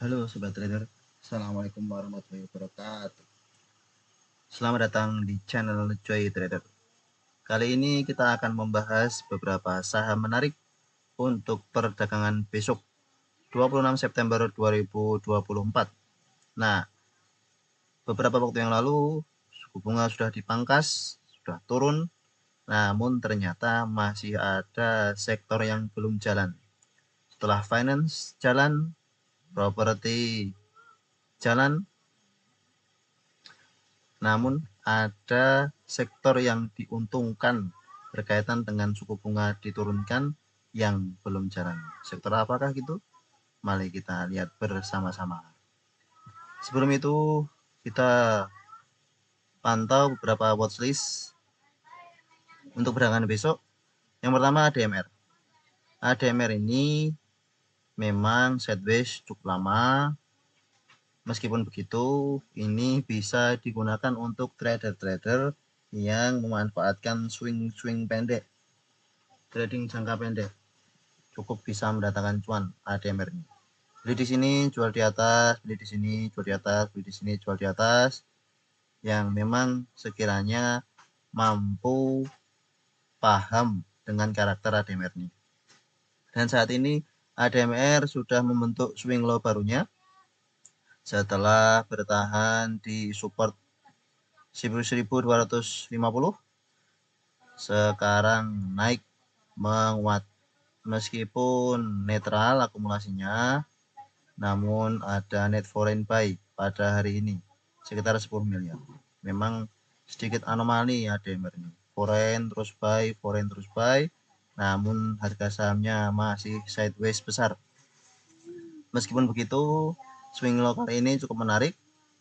Halo Sobat Trader, Assalamualaikum warahmatullahi wabarakatuh. Selamat datang di channel Joy Trader. Kali ini kita akan membahas beberapa saham menarik untuk perdagangan besok 26 September 2024. Nah, beberapa waktu yang lalu suku bunga sudah dipangkas, sudah turun, namun ternyata masih ada sektor yang belum jalan. Setelah finance jalan, properti jalan, namun ada sektor yang diuntungkan berkaitan dengan suku bunga diturunkan yang belum jalan. Sektor apakah gitu? Mari kita lihat bersama-sama. Sebelum itu kita pantau beberapa watchlist untuk perdagangan besok. Yang pertama ADMR. ADMR ini memang sideways cukup lama. Meskipun begitu, ini bisa digunakan untuk trader-trader yang memanfaatkan swing pendek, trading jangka pendek. Cukup bisa mendatangkan cuan ADMR ini. Beli di sini, jual di atas, beli di sini, jual di atas, beli di sini, jual di atas. Yang memang sekiranya mampu paham dengan karakter ADMR ini. Dan saat ini ADMR sudah membentuk swing low barunya setelah bertahan di support 1250, sekarang naik menguat meskipun netral akumulasinya, namun ada net foreign buy pada hari ini sekitar 10 miliar. Memang sedikit anomali ya ADMR ini, foreign terus buy, namun harga sahamnya masih sideways besar. Meskipun begitu, swing low kali ini cukup menarik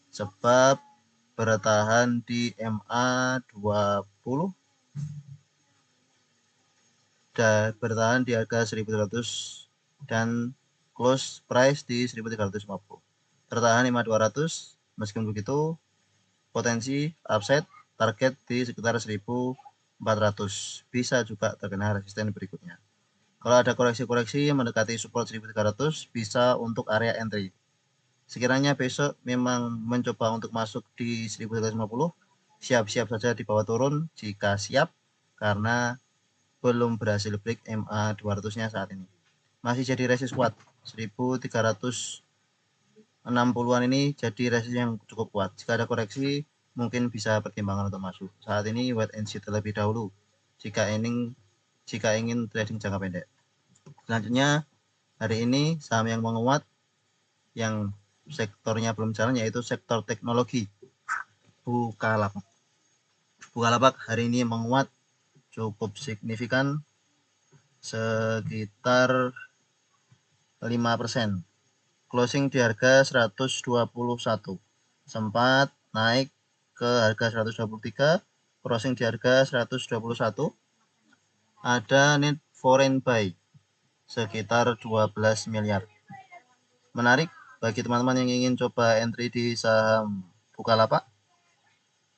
sebab bertahan di MA20 dan bertahan di harga 1.300 dan close price di 1.350. Tertahan 5.200. Meskipun begitu, potensi upside target di sekitar 1.400. Bisa juga terkena resisten berikutnya. Kalau ada koreksi-koreksi mendekati support 1.300, bisa untuk area entry. Sekiranya besok memang mencoba untuk masuk di 1.350, siap-siap saja di bawah turun jika siap, karena belum berhasil break MA 200-nya saat ini. Masih jadi resist kuat. 1.360-an ini jadi resist yang cukup kuat. Jika ada koreksi, mungkin bisa pertimbangan untuk masuk. Saat ini wait and see terlebih dahulu jika ingin trading jangka pendek. Selanjutnya, hari ini saham yang menguat yang sektornya belum jalan yaitu sektor teknologi. Bukalapak. Bukalapak hari ini menguat cukup signifikan sekitar 5%. Closing di harga 121. Sempat naik ke harga 123, closing di harga 121. Ada net foreign buy sekitar 12 miliar. Menarik bagi teman-teman yang ingin coba entry di saham Bukalapak,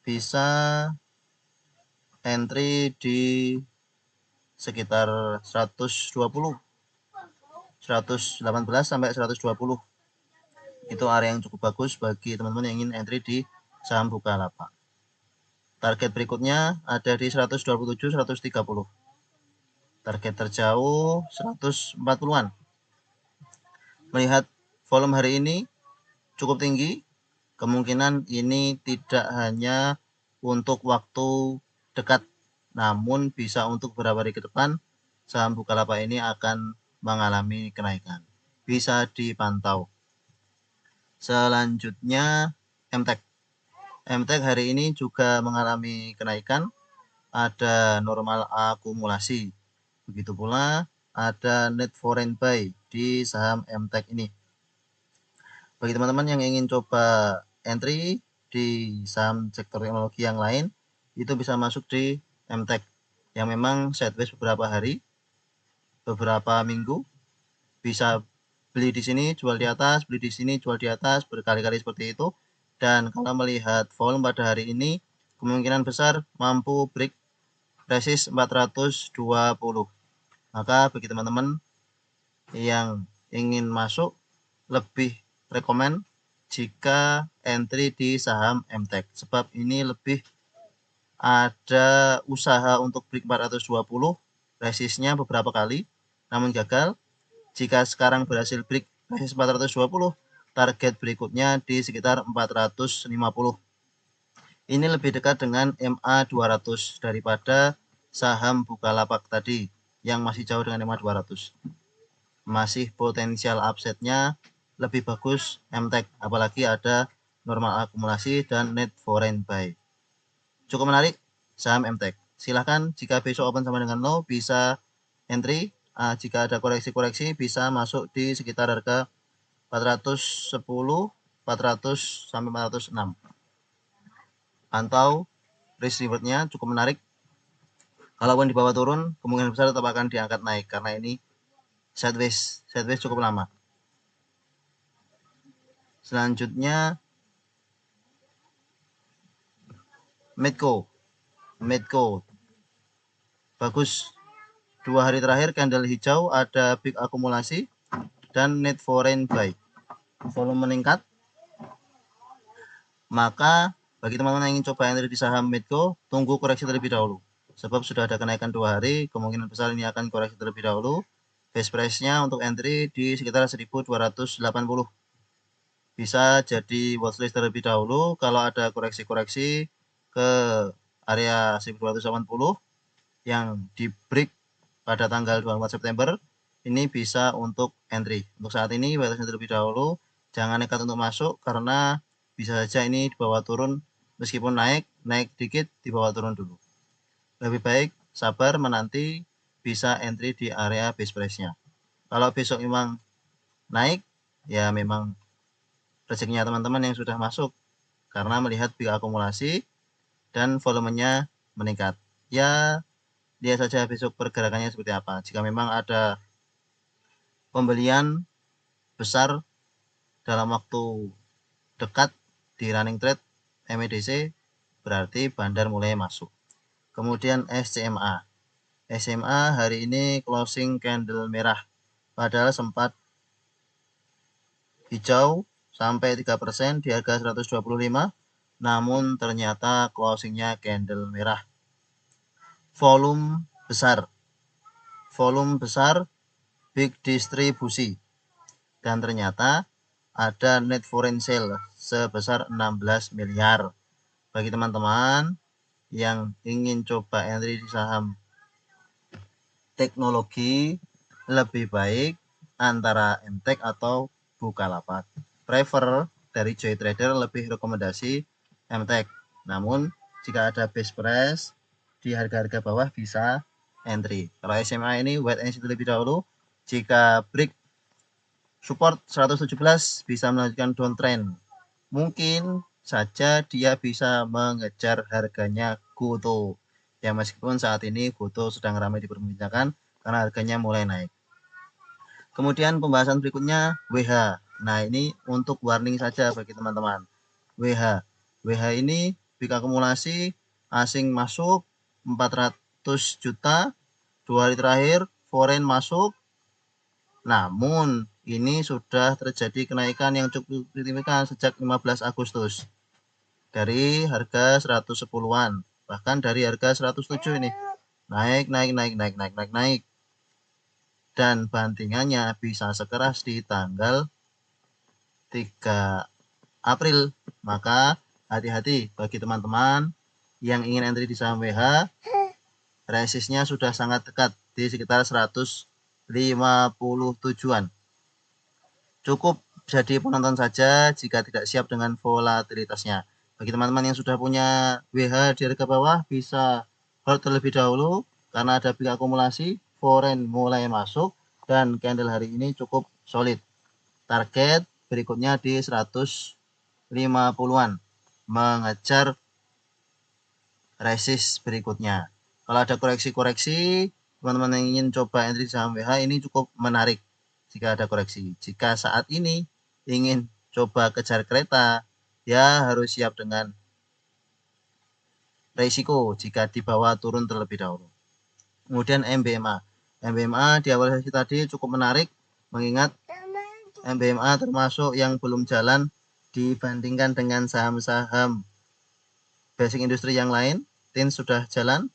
bisa entry di sekitar 120, 118 sampai 120. Itu area yang cukup bagus bagi teman-teman yang ingin entry di saham Bukalapak. Target berikutnya ada di 127, 130. Target terjauh 140-an. Melihat volume hari ini cukup tinggi, kemungkinan ini tidak hanya untuk waktu dekat, namun bisa untuk beberapa hari ke depan saham Bukalapak ini akan mengalami kenaikan. Bisa dipantau. Selanjutnya MTEK. MTEK hari ini juga mengalami kenaikan, ada normal akumulasi. Begitu pula ada net foreign buy di saham MTEK ini. Bagi teman-teman yang ingin coba entry di saham sektor teknologi yang lain, itu bisa masuk di MTEK yang memang sideways beberapa hari, beberapa minggu. Bisa beli di sini, jual di atas, beli di sini, jual di atas, berkali-kali seperti itu. Dan kalau melihat volume pada hari ini, kemungkinan besar mampu break resist 420. Maka bagi teman-teman yang ingin masuk lebih rekomen jika entry di saham MTEK, sebab ini lebih ada usaha untuk break 420, resistnya beberapa kali namun gagal. Jika sekarang berhasil break resist 420, target berikutnya di sekitar 450. Ini lebih dekat dengan MA 200 daripada saham Bukalapak tadi yang masih jauh dengan MA 200. Masih potensial upside-nya lebih bagus MTEK, apalagi ada normal akumulasi dan net foreign buy. Cukup menarik saham MTEK. Silahkan jika besok open sama dengan low bisa entry. Jika ada koreksi-koreksi bisa masuk di sekitar harga 410, 400 sampai 406. Pantau risk reward-nya cukup menarik. Kalaupun di bawah turun, kemungkinan besar tetap akan diangkat naik karena ini sideways cukup lama. Selanjutnya Medco bagus. 2 hari terakhir candle hijau, ada big akumulasi dan net foreign buy. Volume meningkat. Maka bagi teman-teman yang ingin coba entry di saham Medco, tunggu koreksi terlebih dahulu. Sebab sudah ada kenaikan 2 hari, kemungkinan besar ini akan koreksi terlebih dahulu. Base price-nya untuk entry di sekitar 1280. Bisa jadi watchlist terlebih dahulu. Kalau ada koreksi-koreksi ke area 1280 yang di break pada tanggal 24 September, ini bisa untuk entry. Untuk saat ini watchlist terlebih dahulu, jangan nekat untuk masuk karena bisa saja ini dibawa turun, meskipun naik dikit dibawa turun dulu. Lebih baik sabar menanti, bisa entry di area base price-nya. Kalau besok memang naik, ya memang rezekinya teman-teman yang sudah masuk karena melihat big akumulasi dan volumenya meningkat. Ya, lihat saja besok pergerakannya seperti apa. Jika memang ada pembelian besar dalam waktu dekat di running trade MEDC, berarti bandar mulai masuk. Kemudian SMA hari ini closing candle merah, padahal sempat hijau sampai 3% di harga 125, namun ternyata closingnya candle merah. Volume besar, big distribusi, dan ternyata ada net foreign sale sebesar 16 miliar. Bagi teman-teman yang ingin coba entry di saham teknologi, lebih baik antara MTEK atau Bukalapak. Prefer dari Joy Trader lebih rekomendasi MTEK. Namun jika ada base price di harga-harga bawah bisa entry. Kalau SMA ini wait and see terlebih dahulu. Jika break support 117 bisa melanjutkan downtrend. Mungkin saja dia bisa mengejar harganya GoTo. Ya meskipun saat ini GoTo sedang ramai diperbincangkan karena harganya mulai naik. Kemudian pembahasan berikutnya WH. Nah ini untuk warning saja bagi teman-teman. WH ini big akumulasi, asing masuk 400 juta, 2 hari terakhir foreign masuk. Namun ini sudah terjadi kenaikan yang cukup signifikan sejak 15 Agustus. Dari harga 110-an, bahkan dari harga 107 ini. Naik. Dan bantingannya bisa sekeras di tanggal 3 April. Maka hati-hati bagi teman-teman yang ingin entry di saham WH, resistnya sudah sangat dekat di sekitar 157-an. Cukup jadi penonton saja jika tidak siap dengan volatilitasnya. Bagi teman-teman yang sudah punya WH di harga bawah bisa hold terlebih dahulu karena ada big akumulasi, foreign mulai masuk dan candle hari ini cukup solid. Target berikutnya di 150-an, mengejar resist berikutnya. Kalau ada koreksi-koreksi, teman-teman yang ingin coba entry saham WH ini cukup menarik jika ada koreksi. Jika saat ini ingin coba kejar kereta, ya harus siap dengan risiko jika di bawah turun terlebih dahulu. Kemudian MBMA di awal sesi tadi cukup menarik mengingat MBMA termasuk yang belum jalan dibandingkan dengan saham-saham basic industri yang lain. TIN sudah jalan,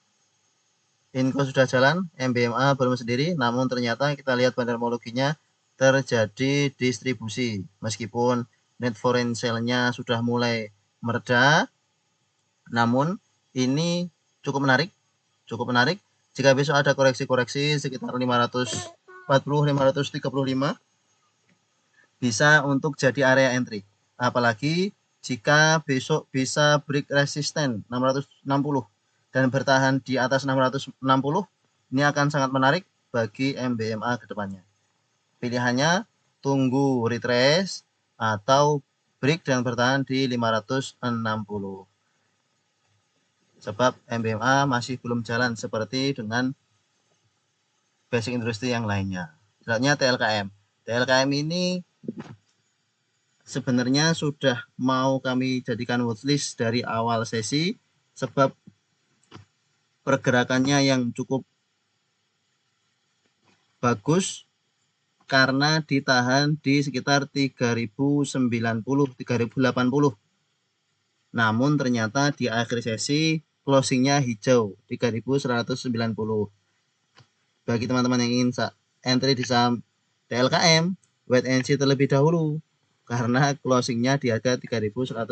Inco sudah jalan, MBMA belum sendiri, namun ternyata kita lihat fundamentalologinya terjadi distribusi. Meskipun net foreign sale-nya sudah mulai mereda, namun ini cukup menarik. Jika besok ada koreksi-koreksi sekitar 540-535, bisa untuk jadi area entry. Apalagi jika besok bisa break resisten 660 dan bertahan di atas 660, ini akan sangat menarik bagi MBMA ke depannya. Pilihannya tunggu retrace atau break dan bertahan di 560. Sebab MBMA masih belum jalan seperti dengan basic industri yang lainnya. Selanjutnya TLKM. TLKM ini sebenarnya sudah mau kami jadikan watchlist dari awal sesi, sebab pergerakannya yang cukup bagus karena ditahan di sekitar 3090, 3080. Namun ternyata di akhir sesi closingnya hijau 3190. Bagi teman-teman yang ingin entry di saham TLKM, wait and see terlebih dahulu karena closingnya di harga 3190.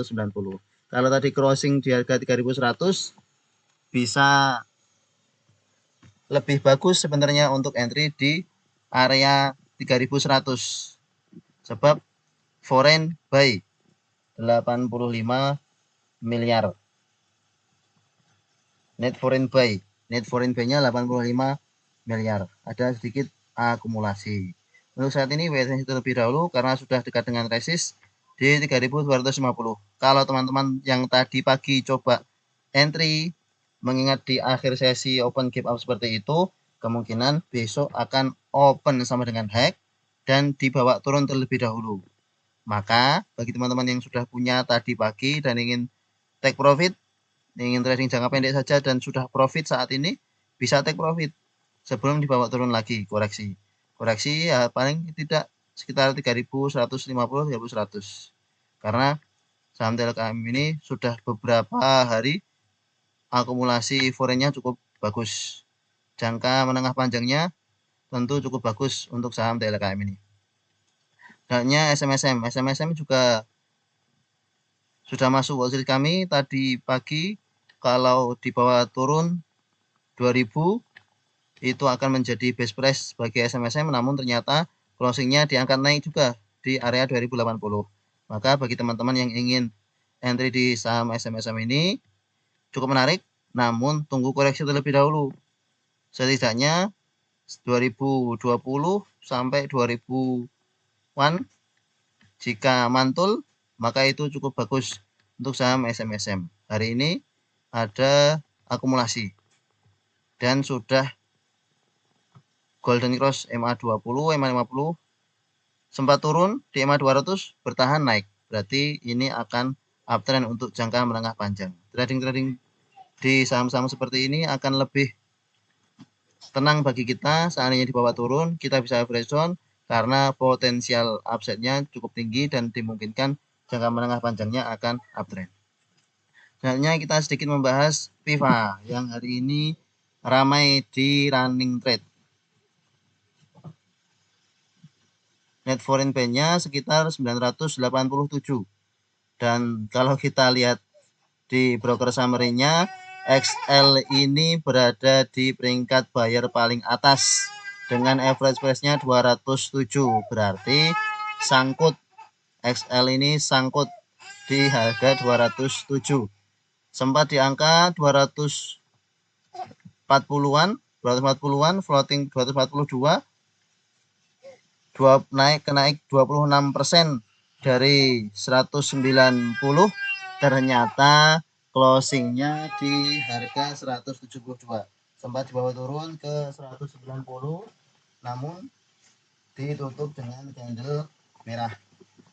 Kalau tadi closing di harga 3100, bisa lebih bagus sebenarnya untuk entry di area 3100. Sebab foreign buy 85 miliar. Net foreign buy-nya 85 miliar. Ada sedikit akumulasi. Untuk saat ini wait and see terlebih dahulu karena sudah dekat dengan resist di 3250. Kalau teman-teman yang tadi pagi coba entry, mengingat di akhir sesi open gap up seperti itu, kemungkinan besok akan open sama dengan high dan dibawa turun terlebih dahulu. Maka bagi teman-teman yang sudah punya tadi pagi dan ingin take profit, ingin trading jangka pendek saja dan sudah profit saat ini, bisa take profit sebelum dibawa turun lagi koreksi ya paling tidak sekitar 3150, 3100. Karena saham TLKM ini sudah beberapa hari akumulasi foreign-nya cukup bagus. Jangka menengah panjangnya tentu cukup bagus untuk saham TLKM ini. Selanjutnya SMSM juga sudah masuk watchlist kami tadi pagi. Kalau di bawah turun 2000 itu akan menjadi best price bagi SMSM, namun ternyata closingnya diangkat naik juga di area 2080. Maka bagi teman-teman yang ingin entry di saham SMSM ini cukup menarik, namun tunggu koreksi terlebih dahulu. Setidaknya 2020 sampai 2000-an jika mantul, maka itu cukup bagus untuk saham SMSM. Hari ini ada akumulasi dan sudah golden cross MA20, MA50 sempat turun di MA200 bertahan naik. Berarti ini akan uptrend untuk jangka menengah panjang. Trading di saham-saham seperti ini akan lebih tenang bagi kita. Seandainya di bawah turun, kita bisa average down karena potensial upside-nya cukup tinggi dan dimungkinkan jangka menengah panjangnya akan uptrend. Selanjutnya kita sedikit membahas PIVA yang hari ini ramai di running trade. Net foreign buy-nya sekitar 987. Dan kalau kita lihat di broker summary-nya, XL ini berada di peringkat buyer paling atas dengan average price-nya 207. Berarti sangkut, XL ini sangkut di harga 207. Sempat di angka 240-an, floating 242, naik 26% dari 190, ternyata closingnya di harga 172. Sempat dibawa turun ke 190, namun ditutup dengan candle merah.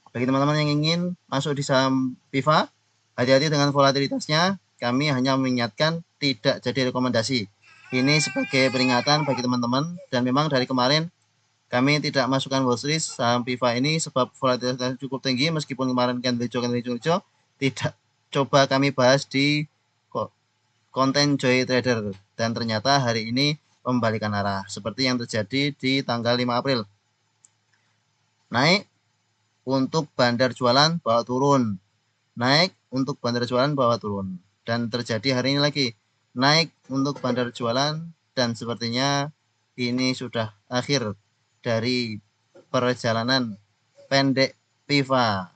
Bagi teman-teman yang ingin masuk di saham PIVA, hati-hati dengan volatilitasnya. Kami hanya mengingatkan, tidak jadi rekomendasi. Ini sebagai peringatan bagi teman-teman, dan memang dari kemarin Kami tidak masukkan watchlist saham PIVA ini sebab volatilitasnya cukup tinggi, meskipun kemarin candle hijau, tidak coba kami bahas di konten Joy Trader, dan ternyata hari ini membalikan arah seperti yang terjadi di tanggal 5 April. Naik untuk bandar jualan, bawa turun. Naik untuk bandar jualan, bawa turun. Dan terjadi hari ini lagi, naik untuk bandar jualan, dan sepertinya ini sudah akhir dari perjalanan pendek PIVA.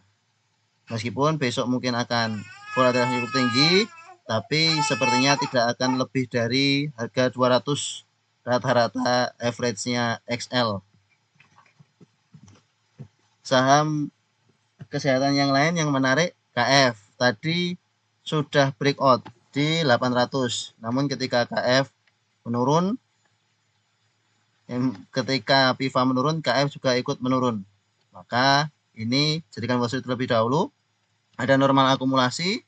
Meskipun besok mungkin akan volatilitas cukup tinggi, tapi sepertinya tidak akan lebih dari harga 200 rata-rata average-nya XL. Saham kesehatan yang lain yang menarik, KF tadi sudah breakout di 800, namun ketika KF menurun, ketika PIVA menurun, KF juga ikut menurun. Maka ini jadikan watchlist terlebih dahulu. Ada normal akumulasi,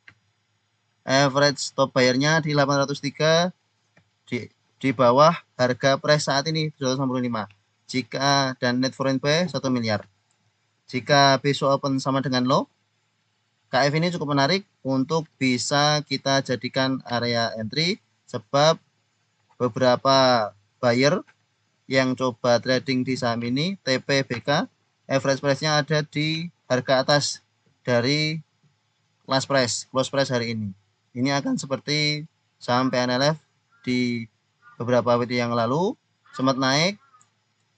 average stop buyer-nya di 803, di bawah harga price saat ini 295. Jika dan net foreign buy 1 miliar. Jika besok open sama dengan low, KF ini cukup menarik untuk bisa kita jadikan area entry, sebab beberapa buyer yang coba trading di saham ini, TPBK, average price-nya ada di harga atas dari close price hari ini. Ini akan seperti saham PNLF di beberapa waktu yang lalu, sempat naik,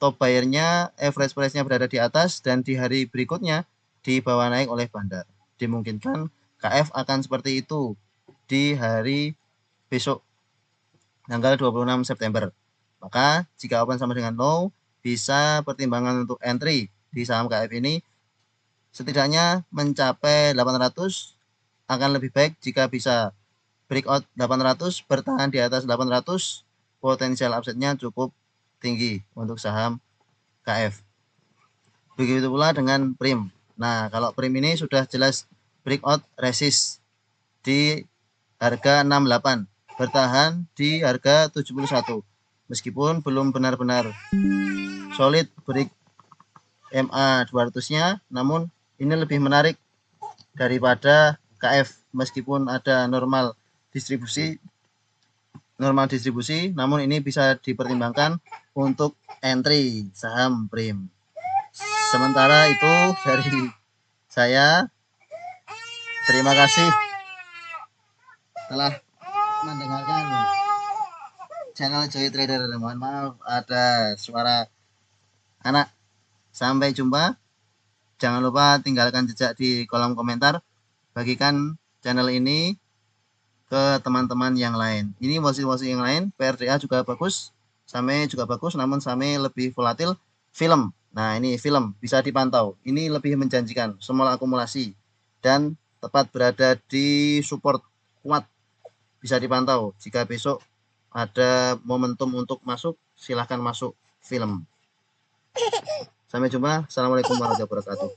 top buyer-nya, average price-nya berada di atas, dan di hari berikutnya dibawa naik oleh bandar. Dimungkinkan KF akan seperti itu di hari besok, tanggal 26 September. Maka jika open sama dengan low, bisa pertimbangan untuk entry di saham KF ini setidaknya mencapai 800, akan lebih baik jika bisa breakout 800, bertahan di atas 800, potensial upside-nya cukup tinggi untuk saham KF. Begitu pula dengan Prim. Nah, kalau Prim ini sudah jelas breakout resist di harga 68, bertahan di harga 71. Meskipun belum benar-benar solid break MA 200-nya, namun ini lebih menarik daripada KF, meskipun ada normal distribusi, namun ini bisa dipertimbangkan untuk entry saham Prim. Sementara itu dari saya, terima kasih telah mendengarkan channel Joy Trader. Mohon maaf ada suara anak. Sampai jumpa. Jangan lupa tinggalkan jejak di kolom komentar. Bagikan channel ini ke teman-teman yang lain. Ini watchlist yang lain, PRDA juga bagus, SAME juga bagus, namun SAME lebih volatil. Film, nah ini film bisa dipantau, ini lebih menjanjikan, semua akumulasi dan tepat berada di support kuat, bisa dipantau. Jika besok ada momentum untuk masuk, silahkan masuk film. Sampai jumpa. Assalamualaikum warahmatullahi wabarakatuh.